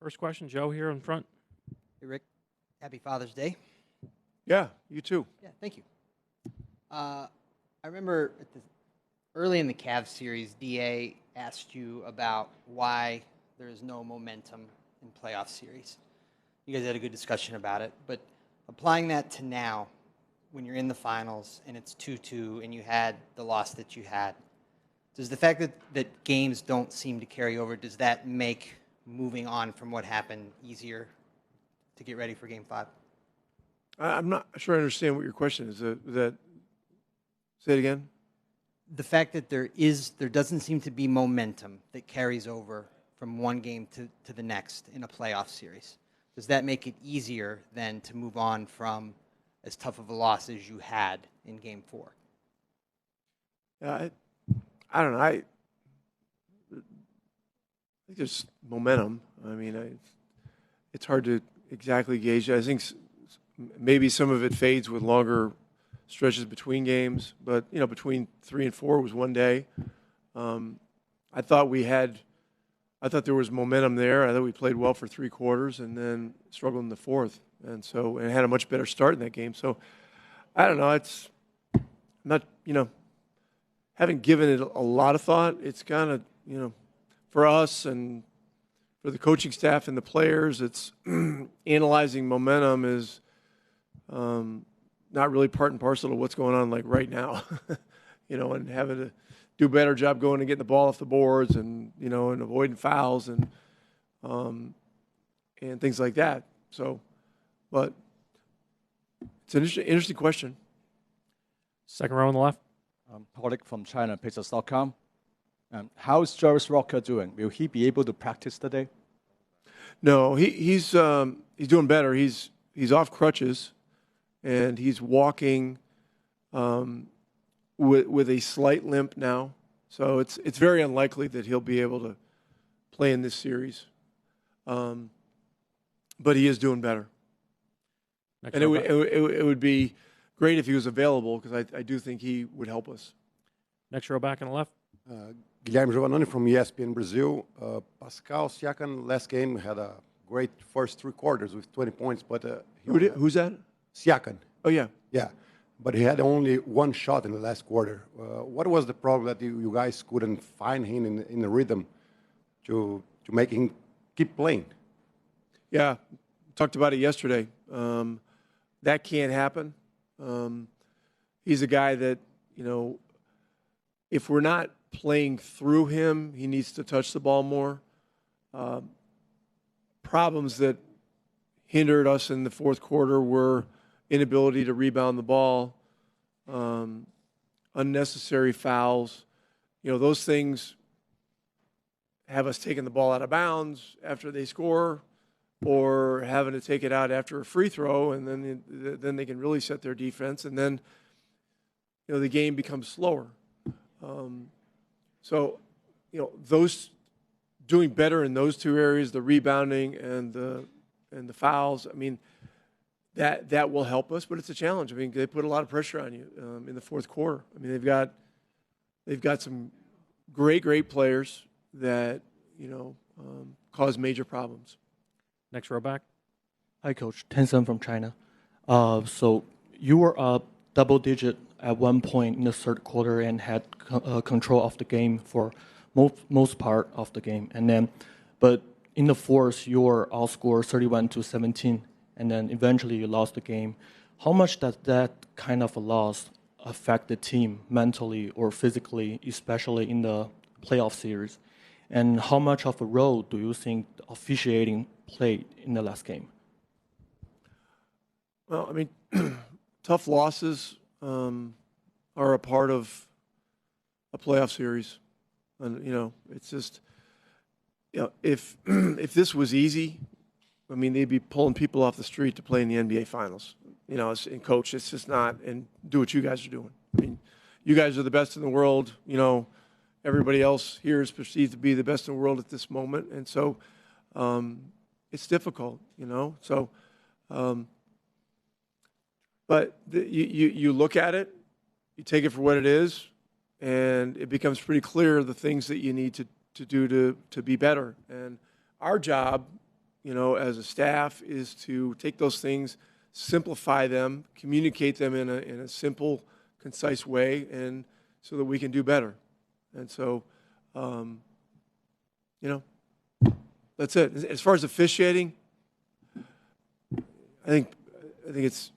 First question, Joe here in front. Hey, Rick. Happy Father's Day. Yeah, you too. Yeah, thank you. I remember early in the Cavs series, DA asked you about why there is no momentum in playoff series. You guys had a good discussion about it, but applying that to now, when you're in the finals and it's 2-2 and you had the loss that you had, does the fact that games don't seem to carry over, does that make moving on from what happened easier to get ready for Game 5? I'm not sure I understand what your question is. Say it again? The fact that there doesn't seem to be momentum that carries over from one game to the next in a playoff series, does that make it easier then to move on from as tough of a loss as you had in Game 4? I don't know. I think there's momentum. I mean, it's hard to exactly gauge. I think maybe some of it fades with longer stretches between games, but between 3 and 4 was one day. I thought there was momentum there. I thought we played well for 3 quarters and then struggled in the fourth, and had a much better start in that game. So I don't know. It's not haven't given it a lot of thought. It's kind of for us and for the coaching staff and the players, it's analyzing momentum is not really part and parcel of what's going on like right now, and having to do a better job going and getting the ball off the boards and and avoiding fouls and things like that. So, but it's an interesting question. Second row on the left. Pollock from China, Pacers.com. How is Jarvis Rocker doing? Will he be able to practice today? No, he's doing better. He's off crutches, and he's walking with a slight limp now. So it's very unlikely that he'll be able to play in this series. But he is doing better. And it would be great if he was available, because I do think he would help us. Next row back on the left. Guilherme Giovannoni from ESPN Brazil. Pascal Siakam last game had a great first 3 quarters with 20 points, but who's that? Siakam. Oh yeah, yeah. But he had only 1 shot in the last quarter. What was the problem that you guys couldn't find him in the rhythm to make him keep playing? Yeah, talked about it yesterday. That can't happen. He's a guy that, if we're not playing through him, he needs to touch the ball more. Problems that hindered us in the fourth quarter were inability to rebound the ball, unnecessary fouls. Those things have us taking the ball out of bounds after they score, or having to take it out after a free throw, and then they can really set their defense, and then the game becomes slower. So those doing better in those 2 areas, the rebounding and the fouls. I mean, that will help us, but it's a challenge. I mean, they put a lot of pressure on you in the fourth quarter. I mean, they've got some great players that cause major problems. Next row back. Hi, Coach. Tencent from China. So you were up double-digit at one point in the third quarter and had control of the game for most part of the game. But in the fourth, you were outscored 31-17, and then eventually you lost the game. How much does that kind of a loss affect the team mentally or physically, especially in the playoff series? And how much of a role do you think officiating played in the last game? Well, I mean, tough losses are a part of a playoff series, and it's just if this was easy, I mean, they'd be pulling people off the street to play in the NBA Finals. And coach, it's just not. And do what you guys are doing. I mean, you guys are the best in the world. Everybody else here is perceived to be the best in the world at this moment, and so it's difficult. So. But you look at it, you take it for what it is, and it becomes pretty clear the things that you need to do to be better. And our job as a staff is to take those things, simplify them, communicate them in a simple, concise way, and so that we can do better. And so, that's it. As far as officiating, I think it's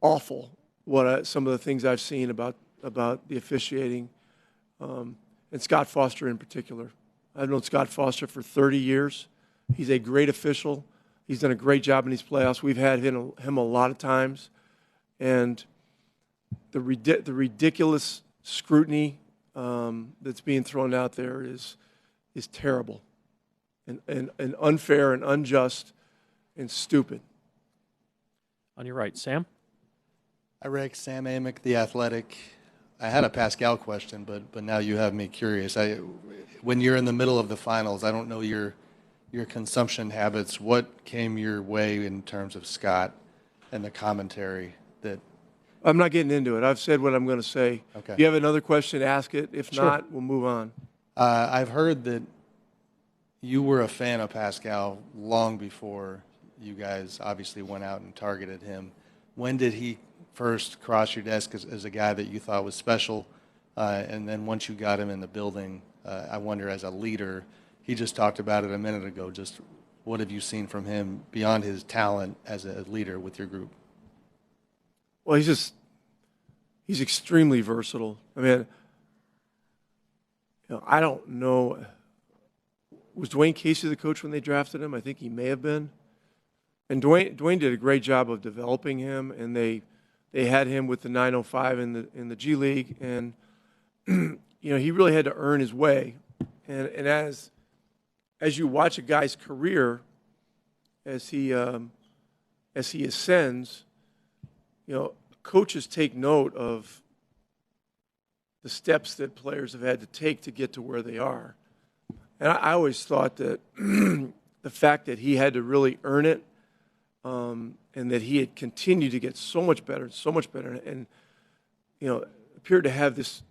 awful what some of the things I've seen about the officiating, and Scott Foster in particular. I've known Scott Foster for 30 years. He's a great official. He's done a great job in these playoffs. We've had him a lot of times, and the ridiculous scrutiny that's being thrown out there is terrible, and unfair and unjust and stupid. On your right, Sam. Hi, Rick. Sam Amick, The Athletic. I had a Pascal question, but now you have me curious. When you're in the middle of the finals, I don't know your consumption habits. What came your way in terms of Scott and the commentary that? I'm not getting into it. I've said what I'm going to say. Okay. If you have another question, ask it. If Sure. not, we'll move on. I've heard that you were a fan of Pascal long before you guys obviously went out and targeted him. When did he first cross your desk as a guy that you thought was special? And then once you got him in the building, I wonder, as a leader, he just talked about it a minute ago, just what have you seen from him beyond his talent as a leader with your group? Well, he's extremely versatile. I mean, I don't know. Was Dwayne Casey the coach when they drafted him? I think he may have been. And Dwayne did a great job of developing him, and they had him with the 905 in the G League, and he really had to earn his way. And as you watch a guy's career, as he ascends, coaches take note of the steps that players have had to take to get to where they are. And I always thought that the fact that he had to really earn it, and that he had continued to get so much better, and appeared to have this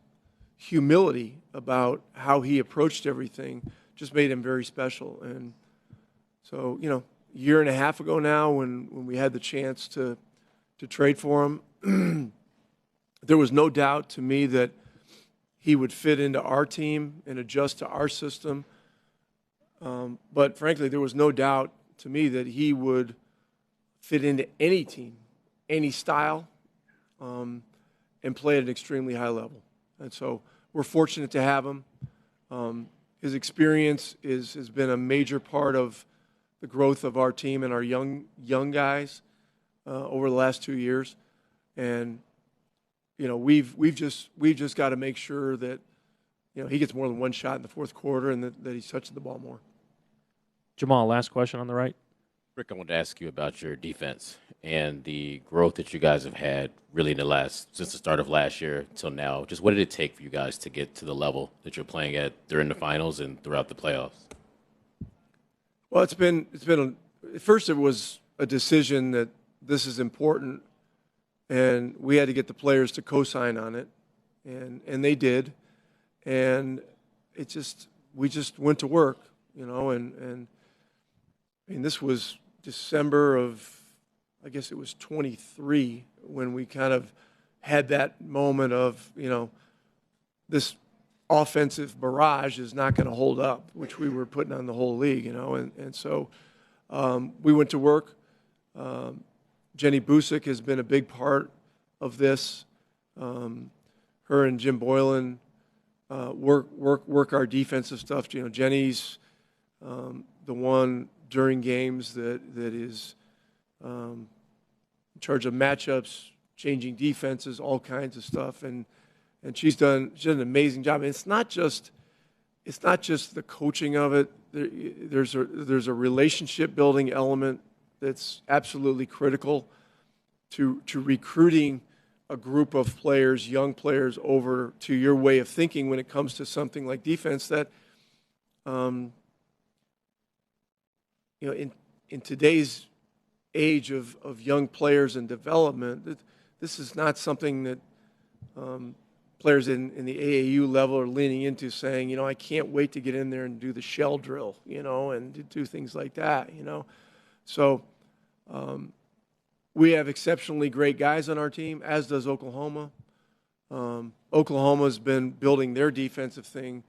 humility about how he approached everything, just made him very special. And so, a year and a half ago now, when we had the chance to trade for him, there was no doubt to me that he would fit into our team and adjust to our system. But frankly, there was no doubt to me that he would fit into any team, any style, and play at an extremely high level. And so we're fortunate to have him. His experience has been a major part of the growth of our team and our young guys over the last 2 years. And we've just got to make sure that he gets more than one shot in the fourth quarter, and that he's touching the ball more. Jamal, last question on the right. Rick, I wanted to ask you about your defense and the growth that you guys have had really since the start of last year till now. Just what did it take for you guys to get to the level that you're playing at during the finals and throughout the playoffs? Well, at first it was a decision that this is important, and we had to get the players to co-sign on it, and they did, and we just went to work, and this was December of, I guess it was 23, when we kind of had that moment of, this offensive barrage is not going to hold up, which we were putting on the whole league, and so we went to work. Jenny Busick has been a big part of this. Her and Jim Boylan work our defensive stuff. Jenny's the one during games that is in charge of matchups, changing defenses, all kinds of stuff, and she's done an amazing job. And it's not just the coaching of it. There's a relationship building element that's absolutely critical to recruiting a group of players, young players, over to your way of thinking when it comes to something like defense. That in today's age of young players and development, this is not something that players in the AAU level are leaning into, saying, you know, I can't wait to get in there and do the shell drill, you know, and to do things like that, you know. So we have exceptionally great guys on our team, as does Oklahoma. Oklahoma's been building their defensive thing,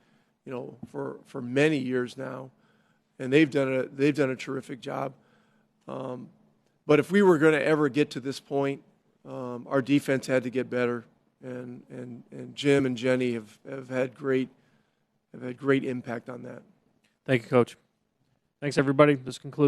you know, for many years now, and they've done a terrific job. But if we were going to ever get to this point, our defense had to get better, and Jim and Jenny have had great impact on that. Thank you, Coach. Thanks, everybody. This concludes.